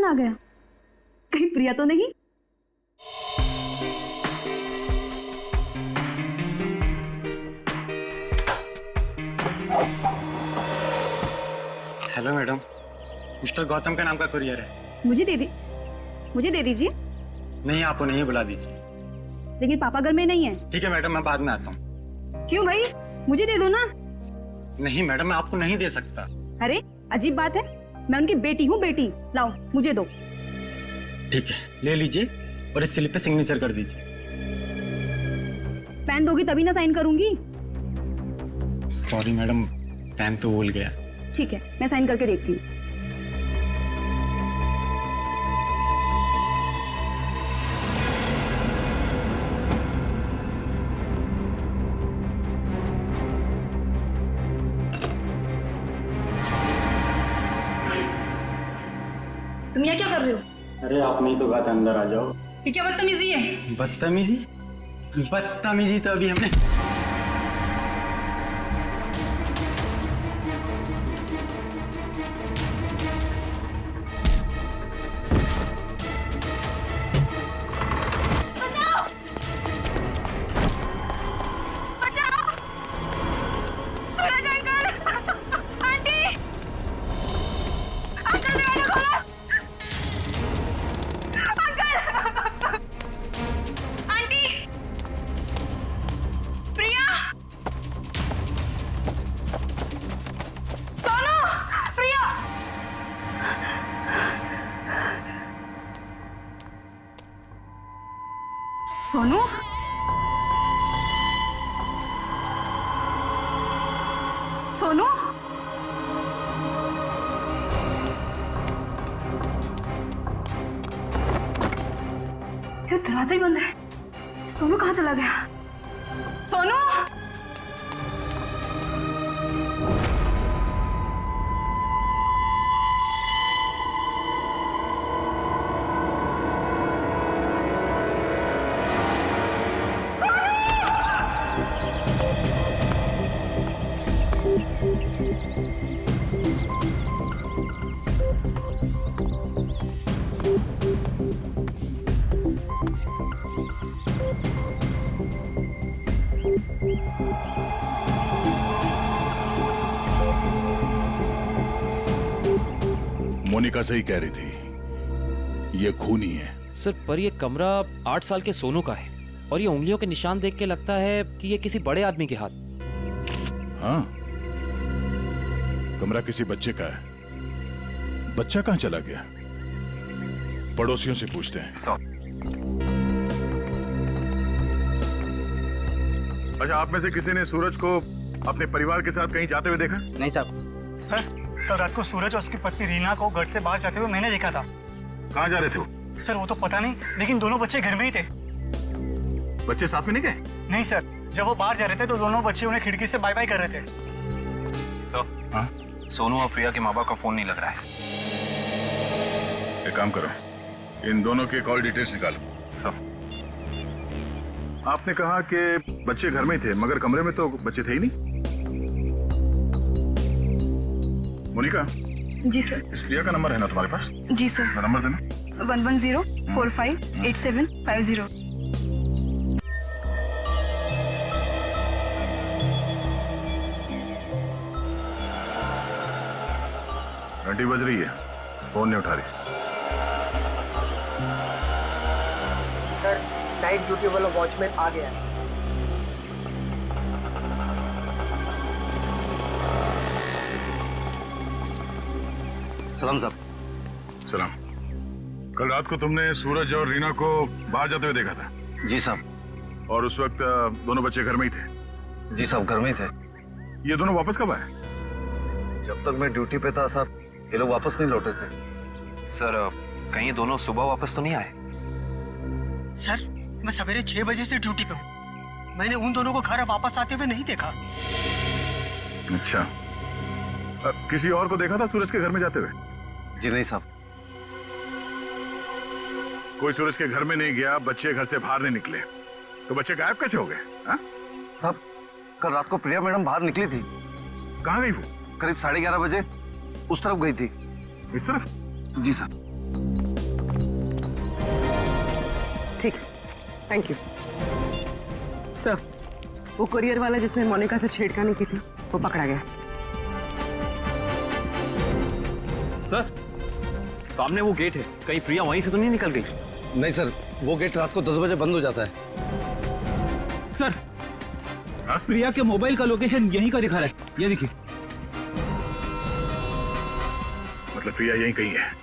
कौन आ गया? कहीं प्रिया तो नहीं? हेलो मैडम, मिस्टर गौतम का नाम का कुरियर है। मुझे दे दीजिए। नहीं, आप उन्हें ही बुला दीजिए। लेकिन पापा घर में नहीं है। ठीक है मैडम, मैं बाद में आता हूँ। क्यों भाई, मुझे दे दो ना। नहीं मैडम, मैं आपको नहीं दे सकता। अरे अजीब बात है, मैं उनकी बेटी हूँ, बेटी। लाओ मुझे दो। ठीक है, ले लीजिए और इस स्लिप पे सिग्नेचर कर दीजिए। पेन दोगी तभी ना साइन करूंगी। सॉरी मैडम, पेन तो भूल गया। ठीक है, मैं साइन करके देखती हूँ। तुम यहाँ क्या कर रहे हो? अरे आपने ही तो कहा था अंदर आ जाओ। ये क्या बदतमीजी है? बदतमीजी? बदतमीजी तो अभी हमने सोनू, सोनू, ये दरवाजा ही बंद है। सोनू कहाँ चला गया? सोनू, मोनिका सही कह रही थी, ये खूनी है। सर पर ये कमरा 8 साल के सोनू का है और ये उंगलियों के निशान देख के लगता है कि ये किसी बड़े आदमी के हाथ। हाँ, कमरा किसी बच्चे का है। बच्चा कहाँ चला गया? पड़ोसियों से पूछते हैं। अच्छा, आप में से किसी ने सूरज को अपने परिवार के साथ कहीं जाते हुए देखा? नहीं साहब। सर, कल रात को सूरज और उसकी पत्नी रीना को घर से बाहर जाते हुए मैंने देखा था। कहाँ जा रहे थे वो? सर वो तो पता नहीं, लेकिन दोनों बच्चे घर में ही थे। बच्चे साथ में नहीं गए? नहीं सर, जब वो बाहर जा रहे थे तो दोनों बच्चे उन्हें खिड़की से बाय बाय कर रहे थे। सर, हाँ? सोनू और प्रिया के माँ बाप का फोन नहीं लग रहा है। एक काम करो, इन दोनों के कॉल डिटेल्स निकालो। सर, आपने कहा कि बच्चे घर में ही थे, मगर कमरे में तो बच्चे थे ही नहीं। मोनिका, जी सर। इस प्रिया का नंबर है ना तुम्हारे पास? जी सर। नंबर देना। 110458750। 20 बज रही है, फोन नहीं उठा रही। सर, नाइट ड्यूटी वाला वॉचमैन आ गया है। सलाम साहब। सलाम। कल रात को तुमने सूरज और रीना को बाहर जाते हुए देखा था? जी साहब। और उस वक्त दोनों बच्चे घर में ही थे? जी साहब, घर में ही थे। ये दोनों वापस कब आए? जब तक मैं ड्यूटी पे था साहब, ये लोग वापस नहीं लौटे थे। सर, कहीं ये दोनों सुबह वापस तो नहीं आए? सर, मैं सवेरे 6 बजे से ड्यूटी पे हूँ। मैंने उन दोनों को घर वापस आते हुए नहीं देखा। अच्छा, किसी और को देखा था सूरज के घर में जाते हुए? जी नहीं साहब। कोई सूरज के घर में नहीं गया, बच्चे घर से बाहर नहीं निकले, तो बच्चे गायब कैसे हो गए? साहब, कल रात को प्रिया मैडम बाहर निकली थी। कहाँ गई वो? करीब 11:30 बजे उस तरफ गई थी। इस तरफ? जी साहब। ठीक, थैंक यू। सर, वो कुरियर वाला जिसने मोनिका से छेड़खानी की थी, वो पकड़ा गया। सर, सामने वो गेट है, कहीं प्रिया वहीं से तो नहीं निकल गई? नहीं सर, वो गेट रात को 10 बजे बंद हो जाता है। सर, प्रिया के मोबाइल का लोकेशन यहीं का दिखा रहा है, ये देखिए। मतलब प्रिया यहीं कहीं है।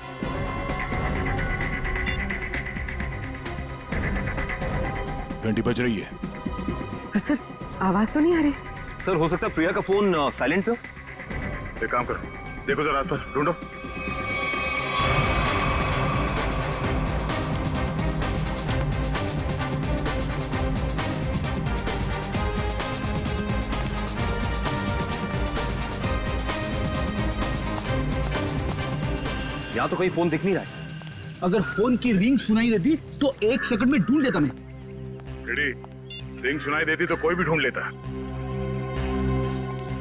घंटी बज रही है। सर, आवाज तो नहीं आ रही। सर, हो सकता है प्रिया का फोन साइलेंट पे हो। एक काम करो, देखो जरा आसपास ढूंढो। यहाँ तो कहीं फोन दिख नहीं रहा है। अगर फोन की रिंग सुनाई देती तो 1 सेकंड में ढूंढ लेता मैं। रिंग सुनाई देती तो कोई भी ढूंढ लेता।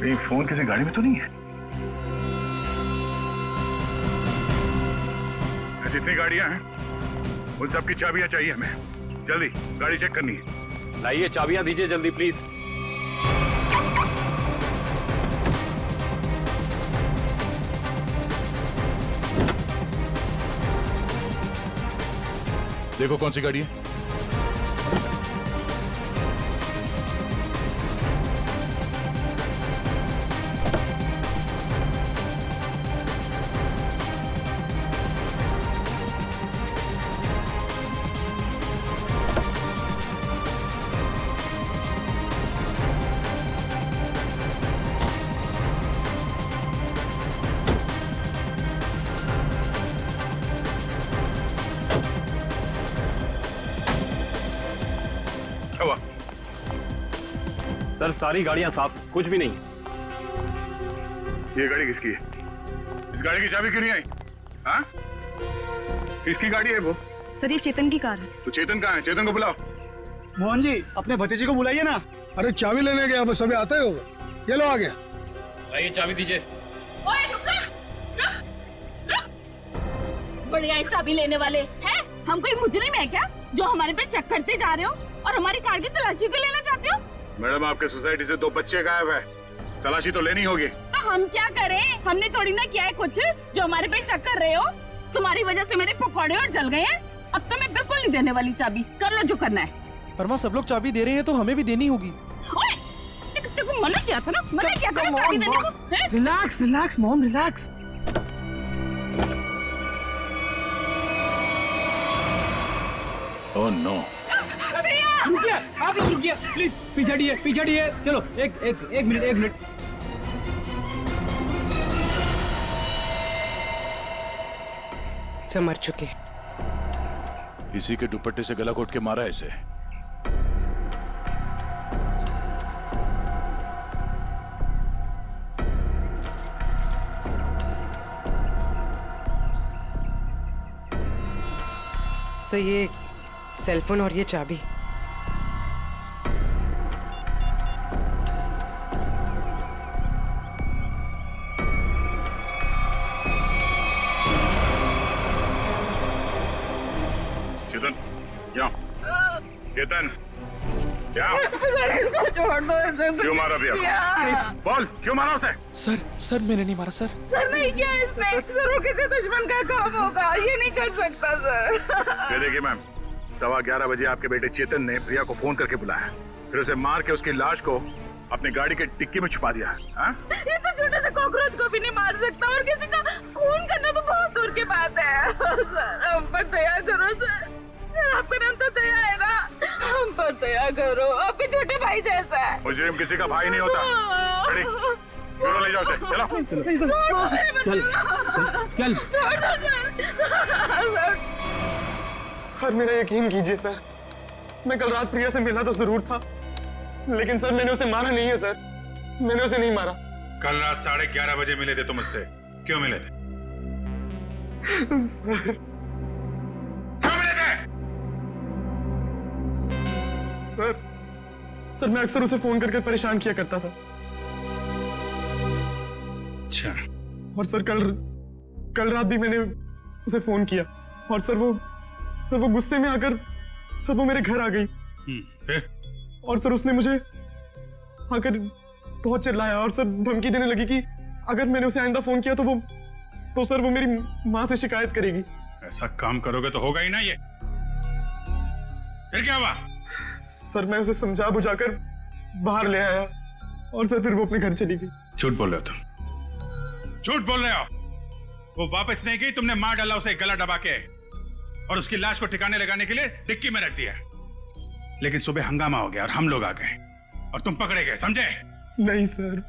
कहीं फोन किसी गाड़ी में तो नहीं है? जितनी गाड़ियां हैं उन सबकी चाबियां चाहिए हमें। जल्दी गाड़ी चेक करनी है। लाइए, चाबियां दीजिए जल्दी प्लीज। देखो कौन सी गाड़ी है। हुआ? सर, सारी गाड़ियां साफ, कुछ भी नहीं। ये गाड़ी किसकी है? इस गाड़ी की चाबी क्यों नहीं आई? हाँ? किसकी गाड़ी है वो? सर, ये चेतन की कार है। तो चेतन कहाँ है? चेतन को बुलाओ। मोहन जी, अपने भतीजे को बुलाइए ना। अरे चाबी लेने गया, बस अभी आता ही होगा। ये लो आ गया। लाइए, चाबी दीजिए। बढ़िया चाबी लेने वाले हैं? हम कोई मुजरिम है क्या जो हमारे पे चेक करते जा रहे हो और हमारी कार की तलाशी भी लेना चाहते हो? मैडम, आपके सोसाइटी से 2 बच्चे गायब है, तलाशी तो लेनी होगी। तो हम क्या करें? हमने थोड़ी ना किया है कुछ जो हमारे पे चेक कर रहे हो। तुम्हारी वजह से मेरे पकौड़े और जल गए हैं। अब तो मैं बिल्कुल नहीं देने वाली चाबी। कर लो जो करना है। पर माँ, सब लोग चाबी दे रहे हैं तो हमें भी देनी होगी। देखो, मना किया था ना, मना किया था ना चाबी देने को। Relax relax mom, relax. Oh no. रुकिए, आप लोग रुकिए प्लीज। पीछे हटिए। चलो, एक मिनट। सब मर चुके। इसी के दुपट्टे से गला घोट के मारा है इसे। सर, ये सेलफोन और ये चाबी। चेतन, यहाँ। चेतन, यहाँ। इसको छोड़ दो, इसे क्यों मारा प्रिया? बोल, क्यों मारा उसे? सर मैंने नहीं मारा सर। सर, नहीं किया इसने। सर, वो किसी दुश्मन का काम होगा, ये नहीं कर सकता सर। ये देखिए मैम, 11:15 बजे आपके बेटे चेतन ने प्रिया को फोन करके बुलाया, फिर उसे मार के उसकी लाश को अपनी गाड़ी के डिक्की में छुपा दिया। हाँ? ये तो छोटे से कॉकरोच को भी नहीं मार सकता और किसी का खून करना तो बहुत दूर की बात है। सर, हम पर दया करो सर। आपका नाम तो दया है ना, हम पर दया करो। आपके छोटे भाई जैसा है। मुजरिम किसी का भाई नहीं होता। खड़ी, चलो ले जाओ उसे, चल। सर, मेरा यकीन कीजिए सर, मैं कल रात प्रिया से मिला तो जरूर था, लेकिन सर मैंने उसे मारा नहीं है सर। मैंने उसे नहीं मारा। कल रात 11:30 बजे मिले थे तुम मुझसे, क्यों मिले थे? सर, क्यों मिले थे? सर मैं अक्सर उसे फोन करके परेशान किया करता था। अच्छा। और सर कल रात भी मैंने उसे फोन किया और सर वो गुस्से में आकर सर वो मेरे घर आ गई फिर? और सर उसने मुझे आकर बहुत चिल्लाया और सर धमकी देने लगी कि अगर मैंने उसे आइंदा फोन किया तो सर वो मेरी माँ से शिकायत करेगी। ऐसा काम करोगे तो होगा ही ना ये। फिर क्या हुआ? सर मैं उसे समझा बुझाकर बाहर ले आया और सर फिर वो अपने घर चली गई। झूठ बोल रहे हो तुम, झूठ बोल रहे हो। वो वापस नहीं गई, तुमने मार डाला उसे गला दबा के और उसकी लाश को ठिकाने लगाने के लिए डिक्की में रख दिया। लेकिन सुबह हंगामा हो गया और हम लोग आ गए और तुम पकड़े गए, समझे? नहीं सर,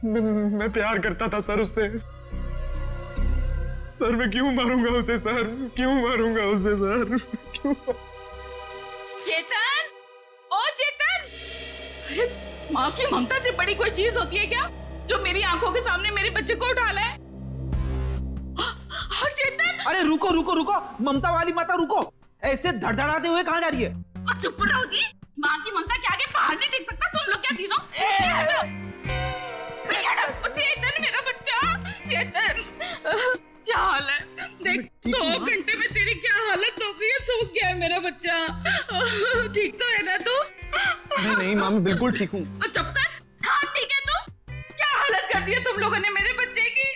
मैं प्यार करता था सर उससे। सर मैं क्यों मारूंगा उसे सर, क्यों मारूंगा उसे सर, क्यों? चेतन, ओ चेतन! अरे माँ की ममता से बड़ी कोई चीज होती है क्या जो मेरी आंखों के सामने मेरे बच्चे को उठा लाए? चेतन! अरे रुको रुको रुको, ममता वाली माता रुको, ऐसे धड़धड़ाते हुए कहाँ जा रही है? चुप रहो जी, माँ की ममता के आगे बाहर नहीं टिक सकता। तुम लोग क्या चीजों? चेतन मेरा बच्चा, चेतन क्या हाल है? देख 2 घंटे में तेरी क्या हालत हो गई है, सूख गया है मेरा बच्चा। ठीक तो है ना तू? नहीं माँ मैं बिल्कुल ठीक हूँ। चुप कर। हाँ ठीक है तू? क्या हालत कर दी है तुम लोगों ने मेरे बच्चे की?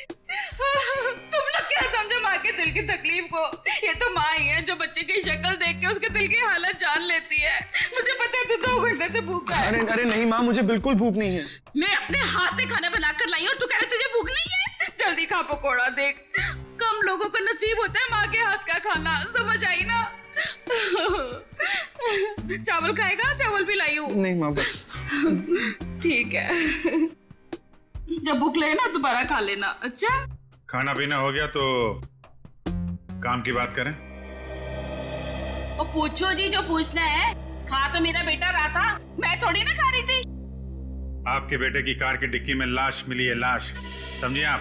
तुम लोग क्या समझो माँ के दिल की तकलीफ को? ये तो माँ ही है जो बच्चे की शक्ल देख के उसके दिल की हालत जान लेती है। मुझे पता है तू 2 घंटे से भूखा है। अरे नहीं माँ, मुझे बिल्कुल भूख नहीं है। मैं अपने हाथ से खाना बनाकर लाई और तू कह रहा तुझे भूख नहीं है? जल्दी खा पकोड़ा। देख कम लोगों को नसीब होता है माँ के हाथ का खाना, समझ आई ना? चावल खाएगा? चावल भी लाई हूँ। नहीं माँ बस। ठीक है, जब भूख लगे ना दोबारा खा लेना। अच्छा खाना पीना हो गया तो काम की बात करें। और पूछो जी जो पूछना है। खा तो मेरा बेटा रहा था, मैं थोड़ी ना खा रही थी। आपके बेटे की कार की डिक्की में लाश मिली है, लाश, समझिए आप।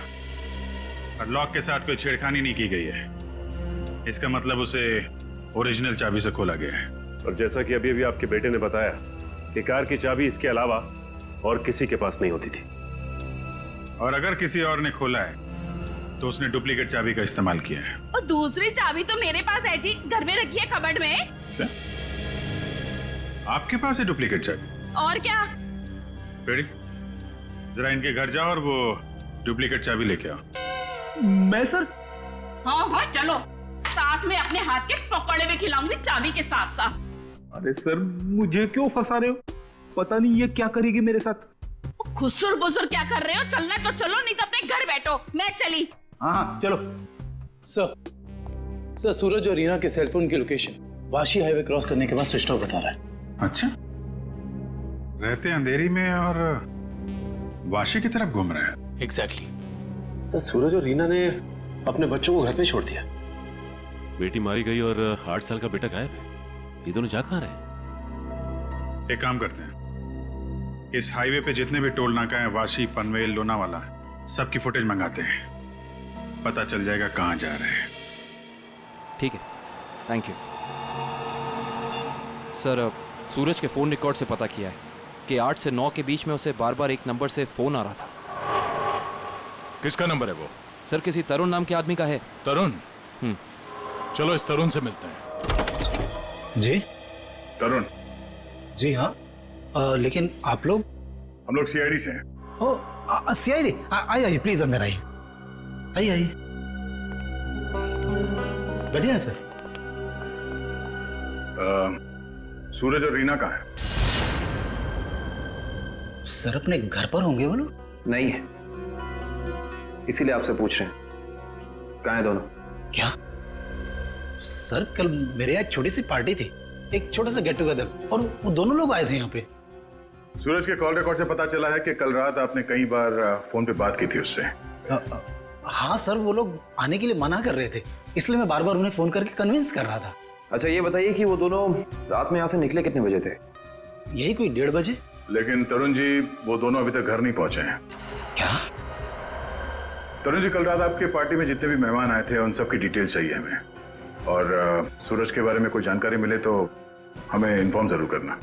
और लॉक के साथ कोई छेड़खानी नहीं की गई है। इसका मतलब उसे ओरिजिनल चाबी से खोला गया है। और जैसा कि अभी अभी आपके बेटे ने बताया कि कार की चाबी इसके अलावा और किसी के पास नहीं होती थी। और अगर किसी और ने खोला है तो उसने डुप्लीकेट चाबी का इस्तेमाल किया है। और दूसरी चाबी तो मेरे पास है जी, घर में रखी है कबर्ड में। क्या? आपके पास है डुप्लीकेट चाबी? और क्या? बेटी जरा इनके घर जाओ और वो डुप्लीकेट चाबी लेके आओ। मैं सर? हाँ चलो, साथ में अपने हाथ के पकौड़े भी खिलाऊंगी चाबी के साथ साथ। अरे सर मुझे क्यों फंसा रहे हो? पता नहीं ये क्या करेगी मेरे साथ। खुसुर बुसुर क्या कर रहे हो? चलना तो चलो, नहीं तो अपने घर बैठो। मैं चली। हाँ चलो। सर सूरज और रीना के सेलफोन की लोकेशन वाशी हाईवे क्रॉस करने के बाद स्विच ऑफ बता रहा है। अच्छा, रहते अंधेरी में और वाशी की तरफ घूम रहे हैं। एग्जैक्टली। तो सूरज और रीना ने अपने बच्चों को घर पे छोड़ दिया। बेटी मारी गई और 8 साल का बेटा गायब है। ये दोनों जा कहाँ रहे? एक काम करते हैं, इस हाईवे पे जितने भी टोल नाका है, वाशी, पनवेल, लोनावाला, सबकी फुटेज मंगाते हैं। पता चल जाएगा कहाँ जा रहे हैं। ठीक है, थैंक यू सर। सूरज के फोन रिकॉर्ड से पता किया है कि 8 से 9 के बीच में उसे बार बार एक नंबर से फोन आ रहा था। किसका नंबर है वो? सर किसी तरुण नाम के आदमी का है। तरुण? चलो इस तरुण से मिलते हैं। जी तरुण? जी हाँ, लेकिन आप लोग? हम लोग सीआईडी से हैं। ओ सीआईडी? आइए प्लीज अंदर आइए। आइए बढ़िया है सर। सूरज और रीना कहाँ है? सर अपने घर पर होंगे वो लोग? नहीं है, इसीलिए आपसे पूछ रहे हैं कहाँ है दोनों। क्या सर, कल मेरे यहाँ एक छोटी सी पार्टी थी, एक छोटा सा गेट टुगेदर, और वो दोनों लोग आए थे यहाँ पे। सूरज के कॉल रिकॉर्ड से पता चला है कि कल रात आपने कई बार फोन पे बात की थी उससे। हाँ सर, वो लोग आने के लिए मना कर रहे थे, इसलिए मैं बार बार उन्हें फोन करके कन्विंस कर रहा था। अच्छा ये बताइए कि वो दोनों रात में यहाँ से निकले कितने बजे थे? यही कोई 1:30 बजे। लेकिन तरुण जी, वो दोनों अभी तक घर नहीं पहुंचे हैं। क्या? तरुण जी, कल रात आपके पार्टी में जितने भी मेहमान आए थे उन सब की डिटेल चाहिए हमें, और सूरज के बारे में कोई जानकारी मिले तो हमें इन्फॉर्म जरूर करना।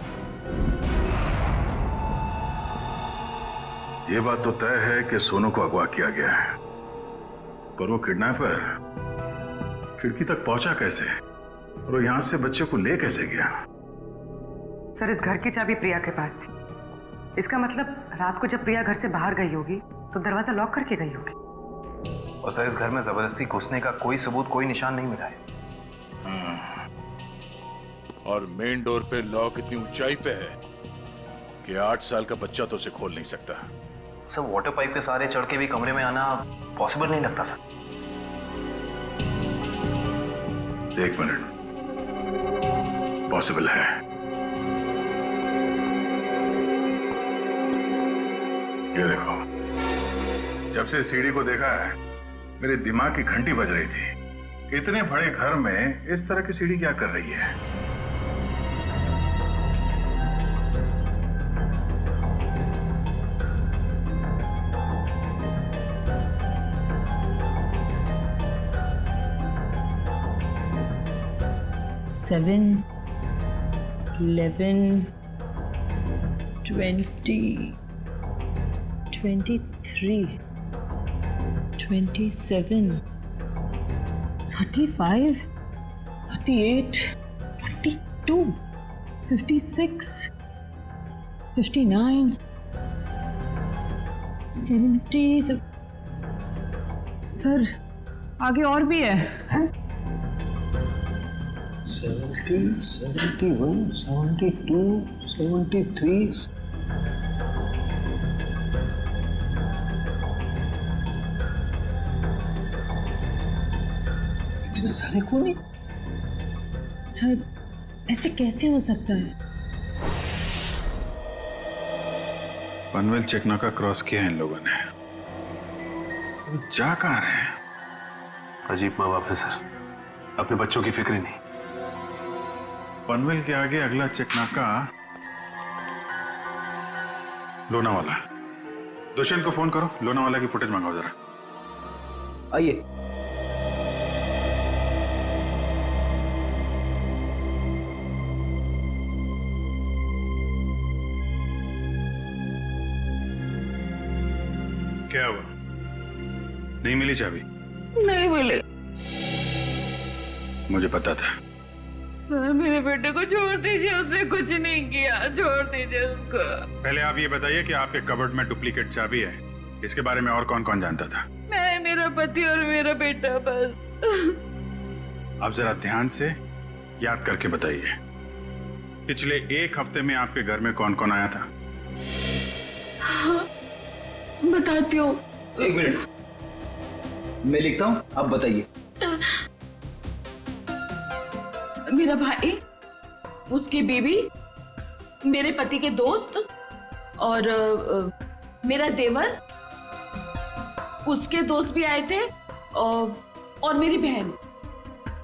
ये बात तो तय है कि सोनू को अगवा किया गया है, पर वो किडनैपर खिड़की तक पहुंचा कैसे, और वो यहाँ से बच्चे को ले कैसे गया? सर, इस घर की चाबी प्रिया के पास थी। इसका मतलब रात को जब प्रिया घर से बाहर गई होगी तो दरवाजा लॉक करके गई होगी। और सर, इस घर में जबरदस्ती घुसने का कोई सबूत, कोई निशान नहीं मिला है। और मेन डोर पे लॉक इतनी ऊंचाई पे है कि 8 साल का बच्चा तो उसे खोल नहीं सकता। सर, वाटर पाइप के सहारे चढ़ के भी कमरे में आना पॉसिबल नहीं लगता सर। 1 मिनट, पॉसिबल है। ये देखो, जब से सीढ़ी को देखा है मेरे दिमाग की घंटी बज रही थी। इतने बड़े घर में इस तरह की सीढ़ी क्या कर रही है? Seven, 11, 20, 23, 27, 35, 38, 42, 56, 59, 70। सर, आगे और भी है। 70, 71, 72, 73। इतने सारे खूनी? सर, ऐसे कैसे हो सकता है? पनवेल चेकनाका क्रॉस किया इन लोगों ने। जा कहाँ रहे हैं? अजीब माँ बाप है सर, अपने बच्चों की फिक्र ही नहीं। पनवेल के आगे अगला चेकनाका लोनावाला। दुष्यंत को फोन करो, लोनावाला की फुटेज मंगाओ जरा। आइए। क्या हुआ? नहीं मिली चाबी? नहीं मिले। मुझे पता था। सर, मेरे बेटे को छोड़ दीजिए, उसने कुछ नहीं किया, छोड़ दीजिए उसको। पहले आप ये बताइए कि आपके कबर्ड में डुप्लीकेट चाबी है, इसके बारे में और कौन कौन जानता था? मैं, मेरा पति और मेरा बेटा बस। आप जरा ध्यान से याद करके बताइए, पिछले 1 हफ्ते में आपके घर में कौन कौन आया था? बताती हूँ। 1 मिनट, मैं लिखता हूँ, आप बताइए। मेरा भाई, उसकी बीवी, मेरे पति के दोस्त और मेरा देवर, उसके दोस्त भी आए थे और मेरी बहन।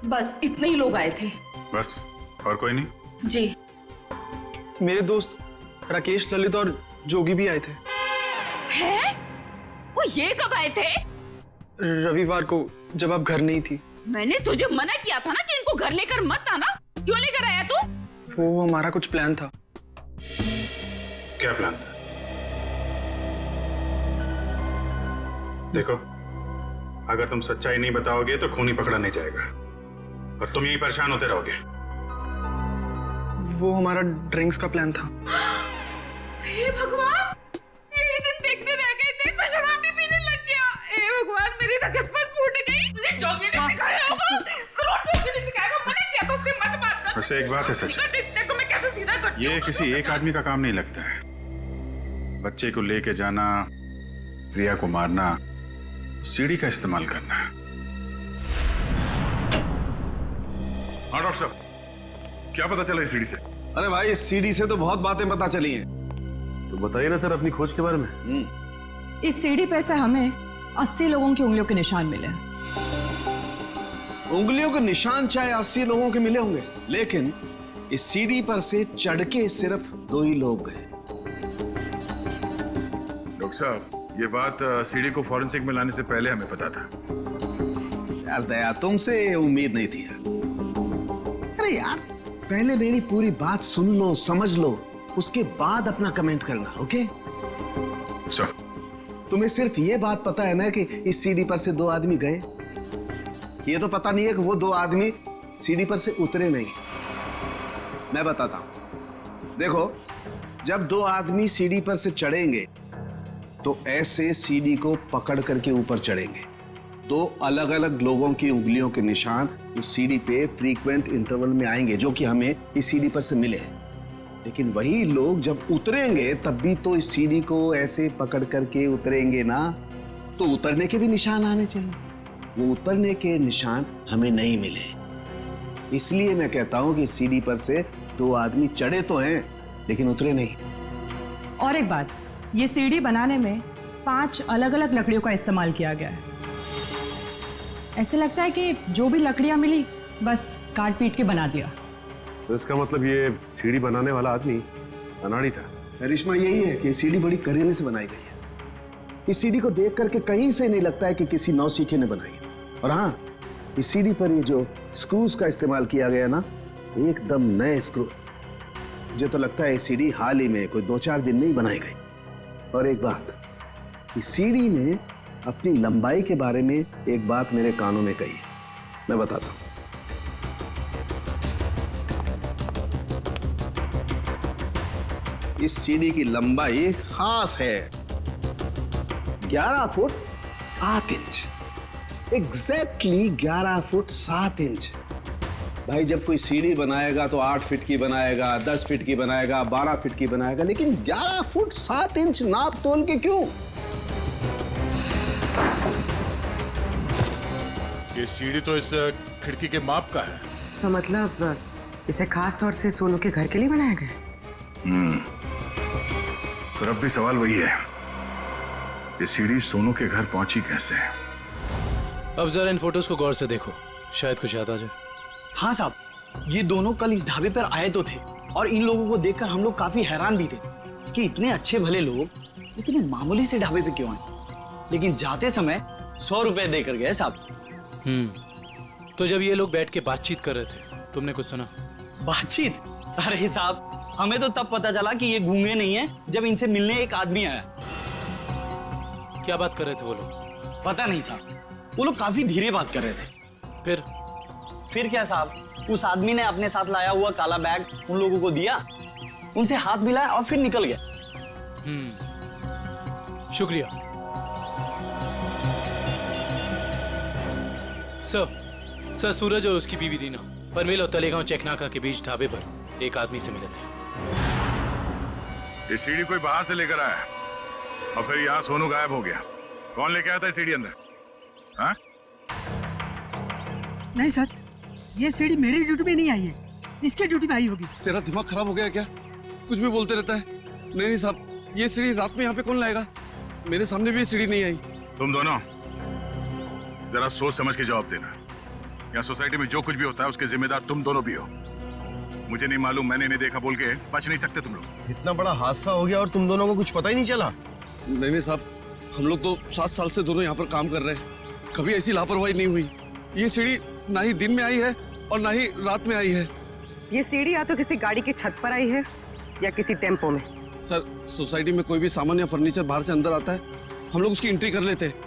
बस इतने ही लोग आए थे। बस, और कोई नहीं? जी। मेरे दोस्त राकेश, ललित और जोगी भी आए थे। हैं? वो ये कब आए थे? रविवार को, जब आप घर नहीं थी। मैंने तुझे मना किया था ना कि इनको घर लेकर मत आना। क्यों लेकर आया तू? वो हमारा कुछ प्लान था। क्या प्लान था? देखो, अगर तुम सच्चाई नहीं बताओगे तो खूनी पकड़ा नहीं जाएगा और तुम यही परेशान होते रहोगे। वो हमारा ड्रिंक्स का प्लान था। हे भगवान, ये दिन देखने रह गए थे तो शराब भी पीने लग गया। हे भगवान, मेरी तो किस्मत फूट गई। मुझे जोगी ने सिखाया होगा, करोड़पति ने सिखाया होगा। मैंने क्या तो उससे मत बात कर। वैसे एक बात है सच, देखो मैं कैसे सीधा करती हूँ। ये किसी एक आदमी का काम नहीं लगता है। बच्चे को लेके जाना, प्रिया को मारना, सीढ़ी का इस्तेमाल करना। हाँ डॉक्टर साहब, क्या पता चला इस सीढ़ी से? अरे भाई, इस सीढ़ी से तो बहुत बातें पता चली हैं। तो बताइए ना सर अपनी खोज के बारे में। इस सीढ़ी पे से हमें 80 लोगों की उंगलियों के निशान मिले। उंगलियों के निशान चाहे 80 लोगों के मिले होंगे, लेकिन इस सीढ़ी पर से चढ़ के सिर्फ 2 ही लोग गए। डॉक्टर साहब, ये बात सीढ़ी को फॉरेंसिक में लाने से पहले हमें पता था। यार दया, तुमसे उम्मीद नहीं थी यार। अरे यार, पहले मेरी पूरी बात सुन लो, समझ लो, उसके बाद अपना कमेंट करना, ओके? तुम्हें सिर्फ ये बात पता है ना कि इस सीढ़ी पर से 2 आदमी गए। ये तो पता नहीं है कि वो 2 आदमी सीढ़ी पर से उतरे नहीं। मैं बताता हूं। देखो, जब दो आदमी सीढ़ी पर से चढ़ेंगे तो ऐसे सीढ़ी को पकड़ करके ऊपर चढ़ेंगे। दो अलग अलग लोगों की उंगलियों के निशान उस सीढ़ी पे फ्रीक्वेंट इंटरवल में आएंगे, जो कि हमें इस सीढ़ी पर से मिले हैं। लेकिन वही लोग जब उतरेंगे तब भी तो इस सीढ़ी को ऐसे पकड़ करके उतरेंगे ना, तो उतरने के भी निशान आने चाहिए। वो उतरने के निशान हमें नहीं मिले, इसलिए मैं कहता हूं कि सीढ़ी पर से दो आदमी चढ़े तो हैं लेकिन उतरे नहीं। और एक बात, ये सीढ़ी बनाने में 5 अलग अलग लकड़ियों का इस्तेमाल किया गया है। ऐसे लगता है कि जो भी लकड़ियां मिली बस काट पीट के बना दिया। तो इसका मतलब ये सीढ़ी बनाने वाला आदमी अनाड़ी था। करिश्मा यही है कि सीढ़ी बड़ी करीने से बनाई गई है। इस सीढ़ी को देख करके कहीं से नहीं लगता है कि किसी नौसीखे ने बनाई है। और हाँ, इस सीढ़ी पर ये जो स्क्रूज का इस्तेमाल किया गया ना, एकदम नए स्क्रू। मुझे तो लगता है ये सीढ़ी हाल ही में कोई 2-4 दिन में ही बनाई गई। और एक बात, इस सीढ़ी ने अपनी लंबाई के बारे में एक बात मेरे कानों में कही, मैं बताता हूं। इस सीढ़ी की लंबाई खास है 11 foot 7 inch. Exactly 11 foot 7 inch. भाई, जब कोई सीढ़ी बनाएगा तो 8 फीट की बनाएगा, 10 फीट की बनाएगा, 12 फीट की बनाएगा, लेकिन 11 फुट 7 इंच नाप तोल के क्यों? ये सीढ़ी तो इस खिड़की के माप का है। तो मतलब इसे खास तौर से सोनू के घर के लिए बनाया गया? तो अब भी सवाल वही है, ये सीढ़ी सोनू के घर पहुंची कैसे? अब जरा इन फोटोज को गौर से देखो, शायद कुछ याद आ जाए। हाँ साहब, ये दोनों कल इस ढाबे पर आए तो थे और इन लोगों को देखकर हम लोग काफी हैरान भी थे कि इतने अच्छे भले लोग इतने मामूली से ढाबे पे क्यों आए। लेकिन जाते समय 100 रुपए देकर गए साहब। तो जब ये लोग बैठ के बातचीत कर रहे थे, तुमने कुछ सुना? बातचीत? अरे साहब, हमें तो तब पता चला कि ये गूंगे नहीं है जब इनसे मिलने एक आदमी आया। क्या बात कर रहे थे वो लोग? पता नहीं साहब, वो लोग काफी धीरे बात कर रहे थे। फिर क्या साहब, उस आदमी ने अपने साथ लाया हुआ काला बैग उन लोगों को दिया, उनसे हाथ मिलाया और फिर निकल गया। शुक्रिया सर। सूरज और उसकी बीवी रीना पनवेल और तलेगांव चेकनाका के बीच ढाबे पर एक आदमी से मिले थे। ये सीढ़ी कोई बाहर से लेकर आया और फिर यहाँ सोनू गायब हो गया। कौन लेके आया था सीढ़ी अंदर? हाँ? नहीं सर, ये सीढ़ी मेरी ड्यूटी में नहीं आई है, इसके ड्यूटी में आई होगी। तेरा दिमाग खराब हो गया क्या? कुछ भी बोलते रहता है। नहीं साहब, ये सीढ़ी रात में यहाँ पे कौन लाएगा? मेरे सामने भी ये सीढ़ी नहीं आई। तुम दोनों जरा सोच समझ के जवाब देना। यहाँ सोसाइटी में जो कुछ भी होता है उसके जिम्मेदार तुम दोनों भी हो। मुझे नहीं मालूम, मैंने नहीं देखा बोल के बच नहीं सकते तुम लोग। इतना बड़ा हादसा हो गया और तुम दोनों को कुछ पता ही नहीं चला? नहीं साहब, हम लोग तो 7 साल से दोनों यहाँ पर काम कर रहे हैं, कभी ऐसी लापरवाही नहीं हुई। ये सीढ़ी ना ही दिन में आई है और ना ही रात में आई है। ये सीढ़ी या तो किसी गाड़ी की छत पर आई है या किसी टेम्पो में। सर, सोसाइटी में कोई भी सामान या फर्नीचर बाहर से अंदर आता है, हम लोग उसकी एंट्री कर लेते हैं।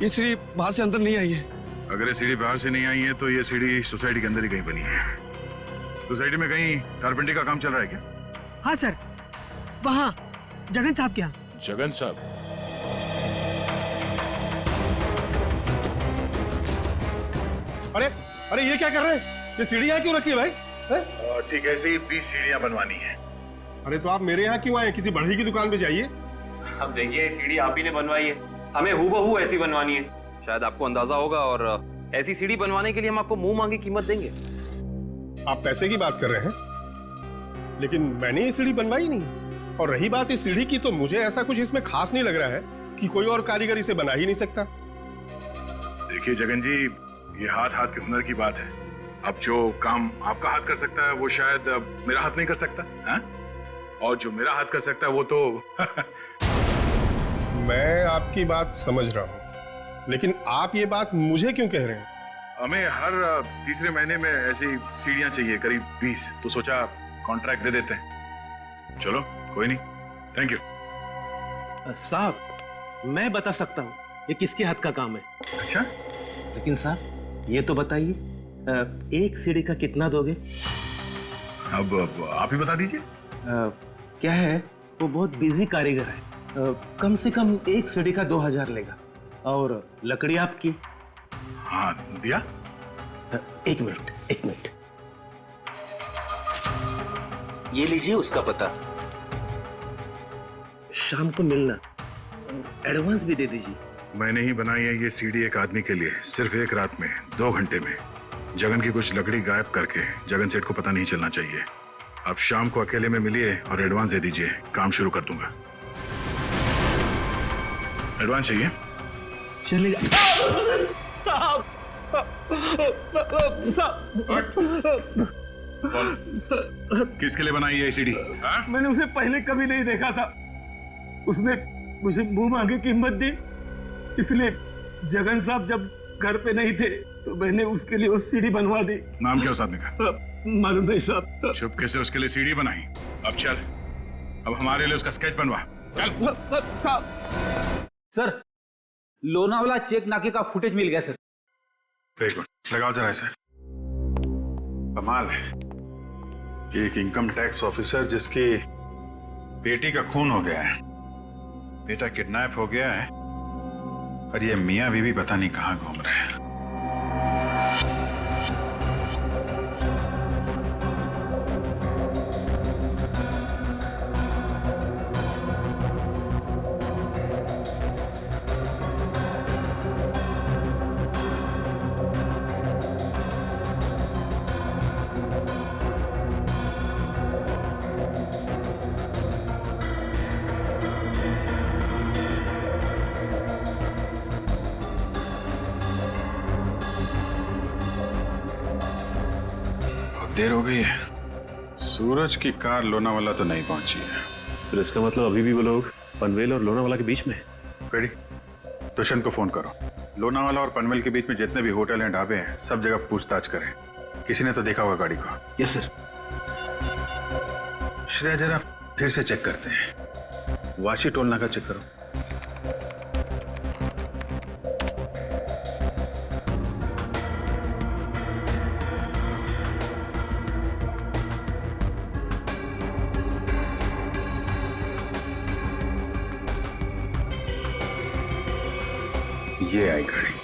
ये सीढ़ी बाहर से अंदर नहीं आई है। अगर ये सीढ़ी बाहर से नहीं आई है तो ये सीढ़ी सोसाइटी के अंदर ही कहीं बनी है। सोसाइटी में कहीं कारपेंटरी का काम चल रहा है क्या? हाँ सर, वहाँ जगन साहब क्या? जगन साहब? अरे अरे, ये क्या कर रहे हैं? ये सीढ़ी यहाँ क्यों रखी है भाई? ठीक है, ऐसे ही 20 सीढ़ियाँ बनवानी है। अरे तो आप मेरे यहाँ क्यों आए? किसी बढ़ई की दुकान पे जाइए। अब देखिए, सीढ़ी आप ही ने बनवाई है, हमें हूबहू ऐसी बनवानी है। शायद आपको अंदाजा होगा, और ऐसी सीढ़ी बनवाने के लिए हम आपको मुंह मांगी कीमत देंगे। आप पैसे की बात कर रहे हैं, लेकिन मैंने ये सीढ़ी बनवाई नहीं। और रही बात इस सीढ़ी की, तो मुझे ऐसा कुछ इसमें खास नहीं लग रहा है कि कोई और कारीगर इसे बना ही नहीं सकता। देखिए जगन जी, ये हाथ हाथ के हुनर की बात है। अब जो काम आपका हाथ कर सकता है वो शायद मेरा हाथ नहीं कर सकता है? और जो मेरा हाथ कर सकता है वो तो मैं आपकी बात समझ रहा हूँ, लेकिन आप ये बात मुझे क्यों कह रहे हैं? हमें हर तीसरे महीने में ऐसी सीढ़ियां चाहिए, करीब 20, तो सोचा कॉन्ट्रैक्ट दे देते हैं। चलो कोई नहीं, थैंक यू। साहब, मैं बता सकता हूँ ये किसके हाथ का काम है। अच्छा? लेकिन साहब ये तो बताइए, एक सीढ़ी का कितना दोगे? अब आप ही बता दीजिए। क्या है, वो बहुत बिजी कारीगर है, कम से कम एक सीढ़ी का 2000 लेगा। और लकड़ी आपकी? हाँ दिया। एक मिनट, ये लीजिए उसका पता। शाम को मिलना, एडवांस भी दे दीजिए। मैंने ही बनाई है ये सीढ़ी एक आदमी के लिए, सिर्फ एक रात में, 2 घंटे में। जगन की कुछ लकड़ी गायब करके जगन सेठ को पता नहीं चलना चाहिए। आप शाम को अकेले में मिलिए और एडवांस दे दीजिए, काम शुरू कर दूंगा। एडवांस चाहिए? चलेगा। किसके लिए बनाई है सीढ़ी? मैंने उसे पहले कभी नहीं देखा था, उसने मुझे मुंह मांगे कीमत दी, इसलिए जगन साहब जब घर पे नहीं थे तो मैंने उसके लिए वो सीढ़ी बनवा दी। नाम क्या उस आदमी का? मालूम नहीं साहब। चुपके से उसके लिए सीढ़ी बनाई। अब चल, अब हमारे लिए उसका स्केच बनवा। चल। सर, लोनावाला चेक नाके का फुटेज मिल गया सर। एक मिनट लगाओ जरा इसे। कमाल है, एक इनकम टैक्स ऑफिसर जिसकी बेटी का खून हो गया है, बेटा किडनैप हो गया है, और ये मियां बीवी पता नहीं कहां घूम रहे हैं। देर हो गई है, सूरज की कार लोनावाला तो नहीं पहुंची है। फिर इसका मतलब अभी भी वो लोग पनवेल और लोनावाला के बीच में है। रेडी, दुष्यंत को फोन करो। लोनावाला और पनवेल के बीच में जितने भी होटल हैं, ढाबे हैं, सब जगह पूछताछ करें। किसी ने तो देखा होगा गाड़ी को। Yes sir. श्रेया जरा फिर से चेक करते हैं, वाशी टोल नाका चेक करो। ये आई गाड़ी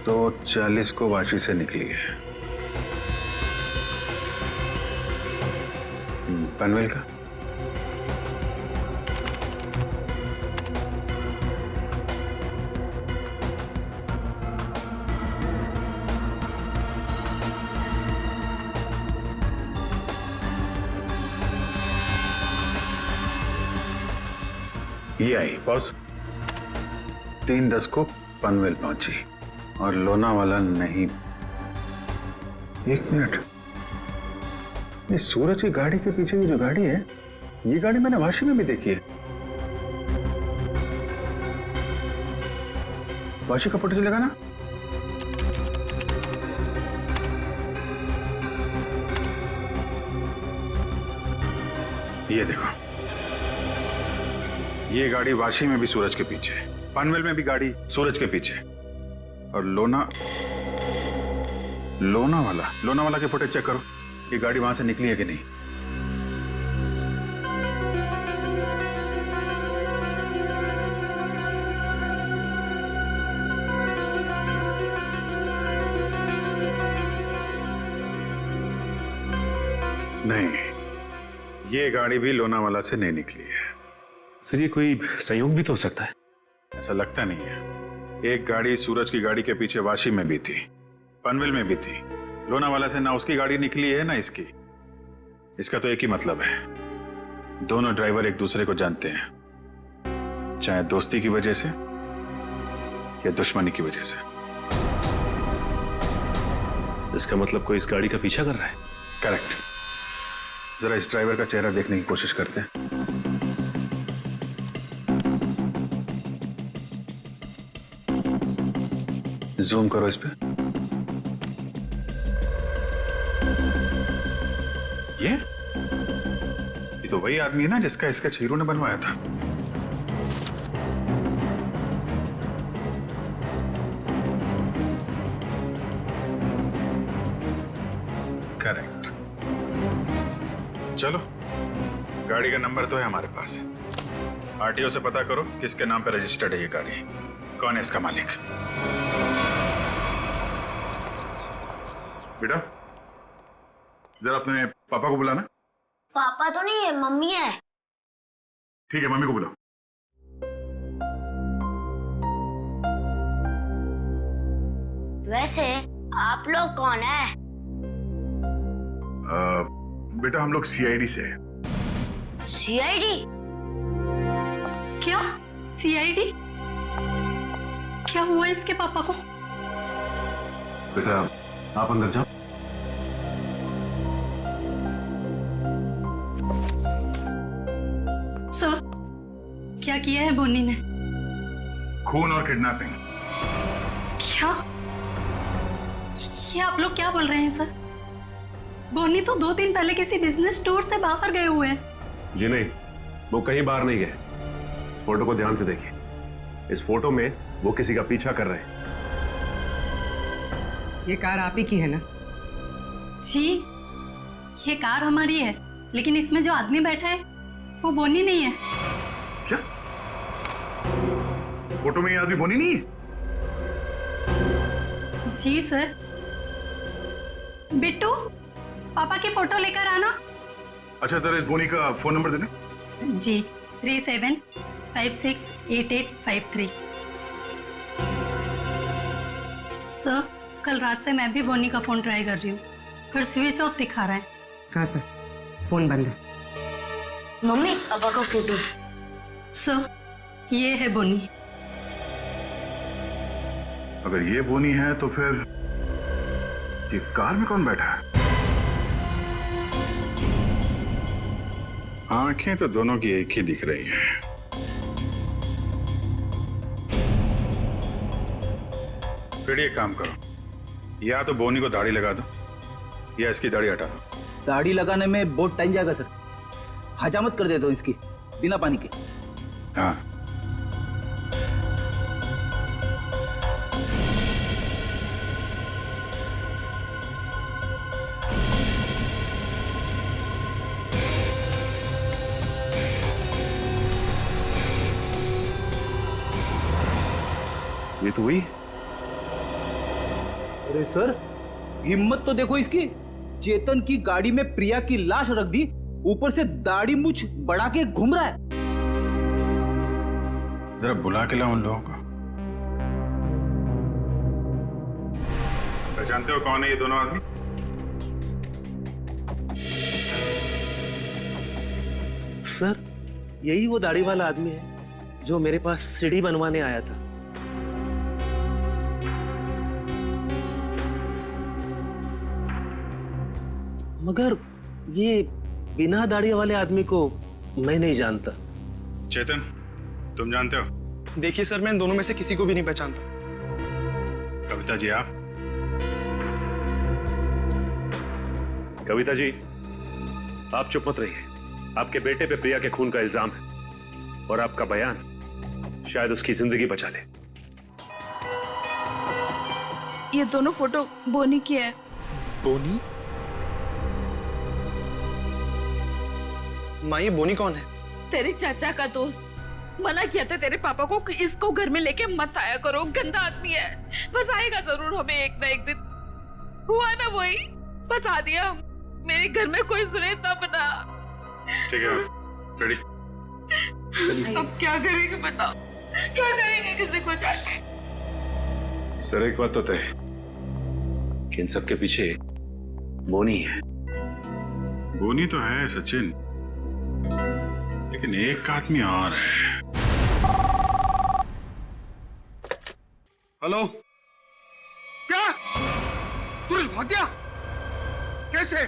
2:40 को वाशी से निकली है। पनवेल का ये आई बॉस, 3:10 को पनवेल पहुंची और लोनावाला नहीं। एक मिनट, ये सूरज की गाड़ी के पीछे की जो गाड़ी है, ये गाड़ी मैंने वाशी में भी देखी है। वाशी का फोटो चलेगा ना? ये देखो, ये गाड़ी वाशी में भी सूरज के पीछे, पनवेल में भी गाड़ी सूरज के पीछे, और लोनावाला के फुटेज चेक करो, ये गाड़ी वहां से निकली है कि नहीं। नहीं, ये गाड़ी भी लोनावाला से नहीं निकली है। सर, ये कोई संयोग भी तो हो सकता है। ऐसा लगता नहीं है। एक गाड़ी सूरज की गाड़ी के पीछे वाशी में भी थी, पनवेल में भी थी। लोनावाला से ना उसकी गाड़ी निकली है ना इसकी। इसका तो एक ही मतलब है, दोनों ड्राइवर एक दूसरे को जानते हैं, चाहे दोस्ती की वजह से या दुश्मनी की वजह से। इसका मतलब कोई इस गाड़ी का पीछा कर रहा है। करेक्ट। जरा इस ड्राइवर का चेहरा देखने की कोशिश करते हैं। जूम करो इस पे। ये तो वही आदमी है ना जिसका स्केच हीरो ने बनवाया था। करेक्ट। चलो, गाड़ी का नंबर तो है हमारे पास। आरटीओ से पता करो किसके नाम पे रजिस्टर्ड है ये गाड़ी, कौन है इसका मालिक। बेटा, जरा अपने पापा को बुलाना। पापा तो नहीं है, मम्मी है। ठीक है, मम्मी को बुलाओ। वैसे आप लोग कौन है? बेटा, हम लोग सीआईडी से हैं। सीआईडी? क्या सीआईडी? क्या हुआ इसके पापा को? बेटा, आप अंदर जाओ। सर, क्या किया है बोनी ने? खून और किडनैपिंग। क्या? ये आप लोग क्या बोल रहे हैं सर? बोनी तो 2 दिन पहले किसी बिजनेस टूर से बाहर गए हुए हैं। जी नहीं, वो कहीं बाहर नहीं गए। इस फोटो को ध्यान से देखिए। इस फोटो में वो किसी का पीछा कर रहे हैं। ये कार आप ही की है ना? जी, ये कार हमारी है, लेकिन इसमें जो आदमी बैठा है वो बोनी नहीं है। क्या? फोटो में ये आदमी बोनी नहीं है? जी सर। बिट्टू, पापा की फोटो लेकर आना। अच्छा, जरा इस बोनी का फोन नंबर देना। जी, 37568853। सर, कल रात से मैं भी बोनी का फोन ट्राई कर रही हूँ, फिर स्विच ऑफ दिखा रहा है। हाँ सर, फोन बंद है। मम्मी, पापा का फोटो। सर, ये है बोनी। अगर ये बोनी है तो फिर ये कार में कौन बैठा है? आंखें तो दोनों की एक ही दिख रही हैं। फिर ये काम करो, या तो बोनी को दाढ़ी लगा दो या इसकी दाढ़ी हटा दो। दाढ़ी लगाने में बहुत टाइम जाएगा सर, हजामत कर देता हूँ इसकी बिना पानी के। हाँ, ये तो हुई। अरे सर, हिम्मत तो देखो इसकी। चेतन की गाड़ी में प्रिया की लाश रख दी, ऊपर से दाढ़ी मूछ बढ़ा के घूम रहा है। जरा बुला के लाओ उन लोगों को। पहचानते हो कौन है ये दोनों आदमी? सर, यही वो दाढ़ी वाला आदमी है जो मेरे पास सीढ़ी बनवाने आया था। मगर ये बिना दाढ़ी वाले आदमी को मैं नहीं जानता। चेतन, तुम जानते हो? देखिए सर, मैं इन दोनों में से किसी को भी नहीं पहचानता। कविता जी, आप? कविता जी, आप चुप मत रहिए। आपके बेटे पे प्रिया के खून का इल्जाम है और आपका बयान शायद उसकी जिंदगी बचा ले। ये दोनों फोटो बोनी की है। बोनी? माँ, ये बोनी कौन है? तेरे चाचा का दोस्त। मना किया था तेरे पापा को कि इसको घर में लेके मत आया करो, गंदा आदमी है। बस आएगा जरूर हमें एक ना एक दिन। हुआ ना वही, बस आ दिया। मेरे घर में कोई सुने तब ना। ठीक है, रेडी? अब क्या करेंगे बताओ, क्या करेंगे किसी को जाके? सर, एक बात तो तय कि इन सबके पीछे बोनी है। बोनी तो है सचिन, लेकिन एक आदमी और है। हेलो? क्या? सूरज भाग गया? कैसे?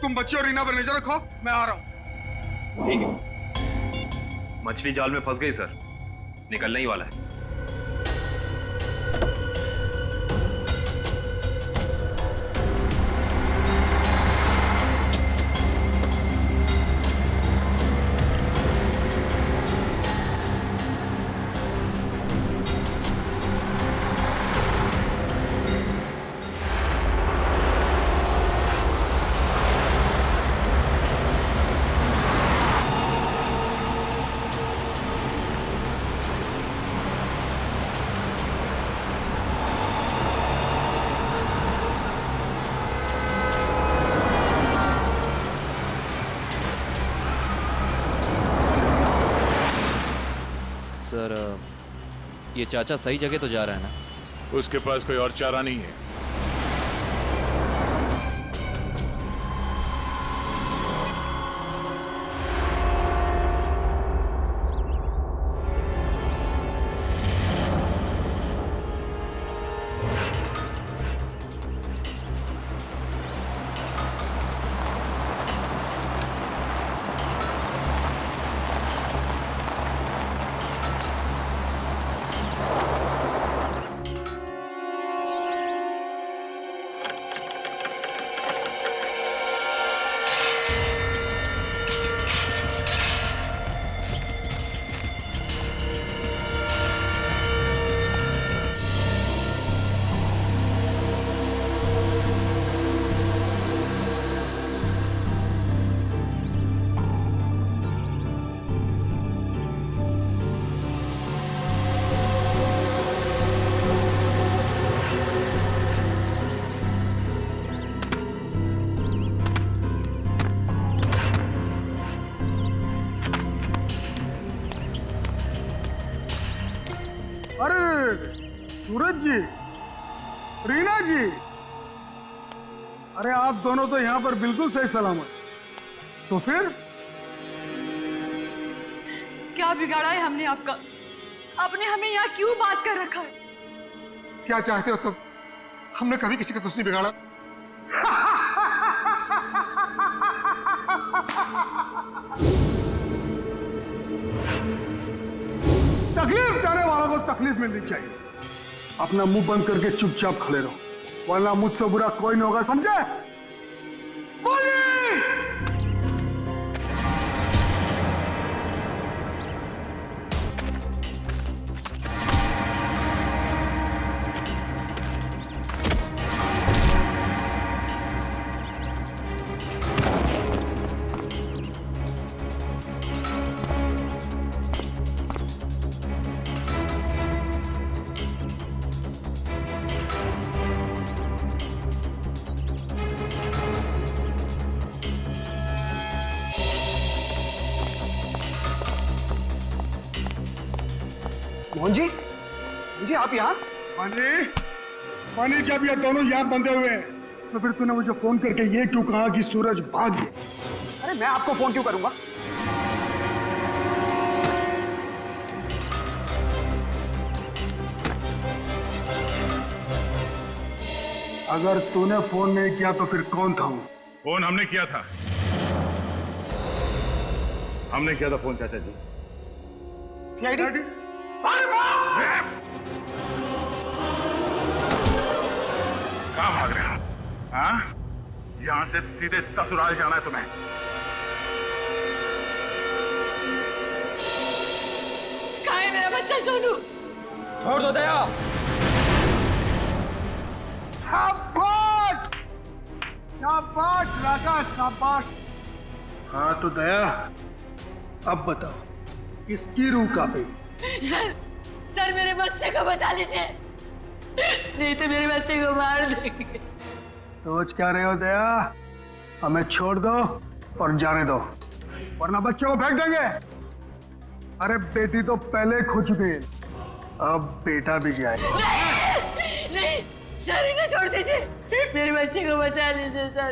तुम बच्चे और रीना पर नजर रखो, मैं आ रहा हूं। ठीक है। मछली जाल में फंस गई सर, निकलने ही वाला है। ये चाचा सही जगह तो जा रहा है ना? उसके पास कोई और चारा नहीं है। सूरज जी, रीना जी, अरे आप दोनों तो यहाँ पर बिल्कुल सही सलामत। तो फिर क्या बिगाड़ा है हमने आपका? आपने हमें यहाँ क्यों बात कर रखा है? क्या चाहते हो तुम? हमने कभी किसी का कुछ नहीं बिगाड़ा। तकलीफ देने वालों को तकलीफ मिलनी चाहिए। अपना मुंह बंद करके चुपचाप खड़े रहो, वरना मुझसे बुरा कोई नहीं होगा, समझे? बोलिए। मोहन जी, आप यहाँ? पानी जब ये दोनों यहाँ बंधे हुए हैं, तो फिर तूने मुझे फोन करके ये क्यों कहा कि सूरज भाग गया? अरे मैं आपको फोन क्यों करूंगा? अगर तूने फोन नहीं किया तो फिर कौन था वो? फोन हमने किया था। हमने किया था फोन चाचा जी। सीआईडी? कहाँ भाग रहे हो? हाँ? यहाँ से सीधे ससुराल जाना है तुम्हें। कहाँ है मेरा बच्चा सोनू? छोड़ दो दया। शाबाश! शाबाश राजा, शाबाश। हाँ तो दया, अब बताओ किसकी रूह कांपे? सर मेरे बच्चे को बचा लीजिए, नहीं तो मेरे बच्चे को मार देंगे। सोच क्या रहे हो दया? हमें छोड़ दो और जाने दो, वरना बच्चों को फेंक देंगे। अरे बेटी तो पहले खो चुकी है, अब बेटा भी जाए। नहीं, सर इन्हें छोड़ दीजिए, मेरे बच्चे को बचा लीजिए सर।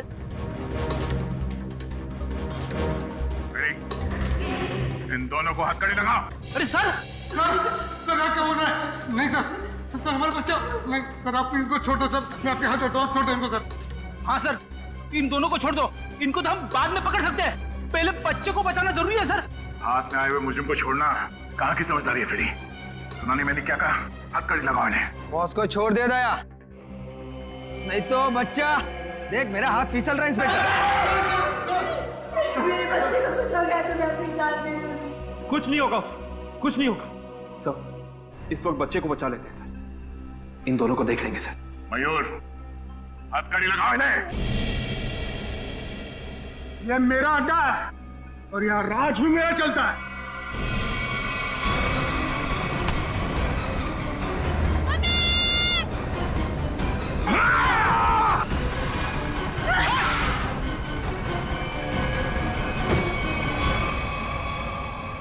इन दोनों को हथकड़ी लगाओ। अरे सर क्या बोल रहे हैं? नहीं सर हमारा बच्चा नहीं सर, आप इनको छोड़ दो सर, मैं आपके हाथ जोड़ता हूँ, आप छोड़ दो इनको सर। हाँ सर, इन दोनों को छोड़ दो, इनको तो हम बाद में पकड़ सकते हैं, पहले बच्चे को बचाना जरूरी है सर। हाथ में आए हुए मुझे को छोड़ना कहाँ की समझदारी है फ्रेडी? सुना नहीं मैंने क्या कहा? हथकड़ी लगाओ इन्हें। बॉस को छोड़ दे दया, नहीं तो बच्चा देख मेरा हाथ फिसल रहा है। इंस्पेक्टर मेरे बच्चे को कुछ हो गया तो मैं अपनी जान दे दूंगी। कुछ नहीं होगा उसे, कुछ नहीं होगा सर। इस वक्त बच्चे को बचा लेते हैं सर, इन दोनों को देख लेंगे सर। मयूर, हथकड़ी लगाओ इन्हें। ये मेरा अड्डा है और यहाँ राज भी मेरा चलता है।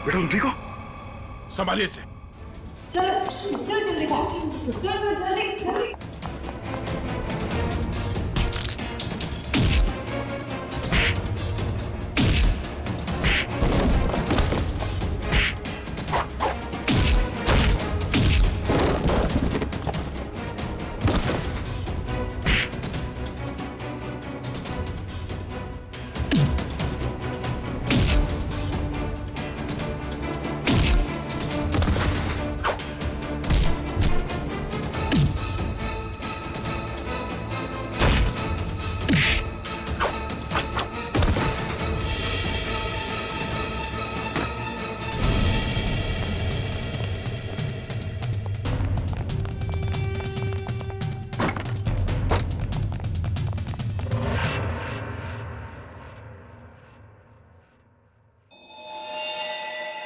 बेटा तुम ठीक हो? संभालिए इसे। चलो चल जल्दी भाग, चल जल्दी जल्दी।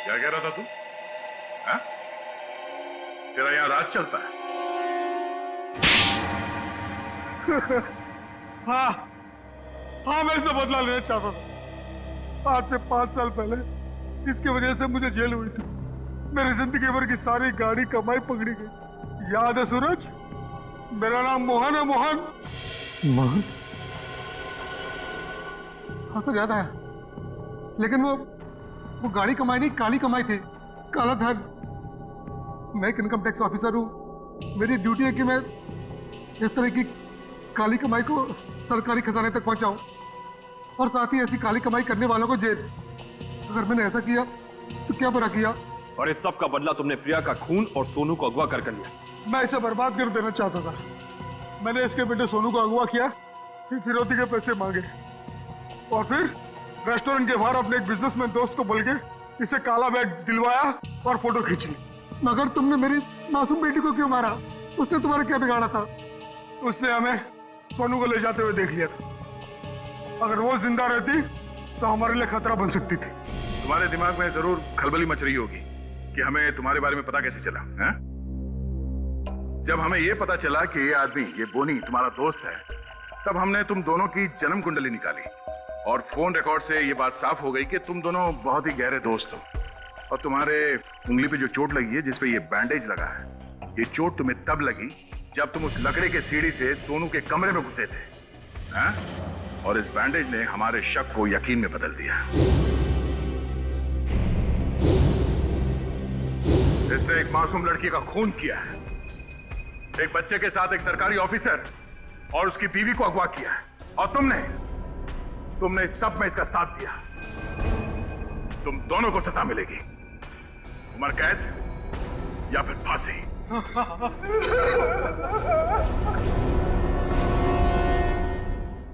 क्या कह रहा था तू? हाँ? तेरा यहाँ राज चलता है? हाँ मैं इससे बदला लेना चाहता था। आज से 5 साल पहले इसकी वजह से मुझे जेल हुई थी। मेरी जिंदगी भर की सारी गाड़ी कमाई पकड़ी गई। याद है सूरज? मेरा नाम मोहन है। मोहन मोहन? हाँ सर याद आया, लेकिन वो गाड़ी कमाई नहीं, काली कमाई थी, काला धन। मैं एक इनकम टैक्स ऑफिसर हूँ। मेरी ड्यूटी है कि मैं इस तरह की काली कमाई को सरकारी खजाने तक पहुंचाऊं और साथ ही ऐसी काली कमाई करने वालों को जेल। अगर मैंने ऐसा किया तो क्या बुरा किया? और इस सब का बदला तुमने प्रिया का खून और सोनू को अगवा कर लिया। मैं इसे बर्बाद कर देना चाहता था। मैंने इसके बेटे सोनू को अगवा किया, फिर फिरौती के पैसे मांगे और फिर रेस्टोरेंट के बाहर अपने एक बिजनेसमैन दोस्त को बोल के इसे काला बैग दिलवाया और फोटो खींची। मगर तुमने मेरी मासूम बेटी को क्यों मारा? उसने तुम्हारा क्या बिगाड़ा था? उसने हमें सोनू को ले जाते हुए देख लिया था। अगर वो जिंदा रहती तो हमारे लिए खतरा बन सकती थी। तुम्हारे दिमाग में जरूर खलबली मच रही होगी कि हमें तुम्हारे बारे में पता कैसे चला है? जब हमें ये पता चला कि ये आदमी, ये बोनी तुम्हारा दोस्त है, तब हमने तुम दोनों की जन्म कुंडली निकाली और फोन रिकॉर्ड से ये बात साफ हो गई कि तुम दोनों बहुत ही गहरे दोस्त हो। और तुम्हारे उंगली पे जो चोट लगी है, जिसपे ये बैंडेज लगा है, ये चोट तुम्हें तब लगी जब तुम उस लकड़े के सीढ़ी से सोनू के कमरे में घुसे थे, हैं? और इस बैंडेज ने हमारे शक को यकीन में बदल दिया। इसने एक मासूम लड़की का खून किया है, एक बच्चे के साथ एक सरकारी ऑफिसर और उसकी बीवी को अगवा किया है, और तुमने इस सब में इसका साथ दिया। तुम दोनों को सजा मिलेगी, उम्र कैद या फिर फांसी।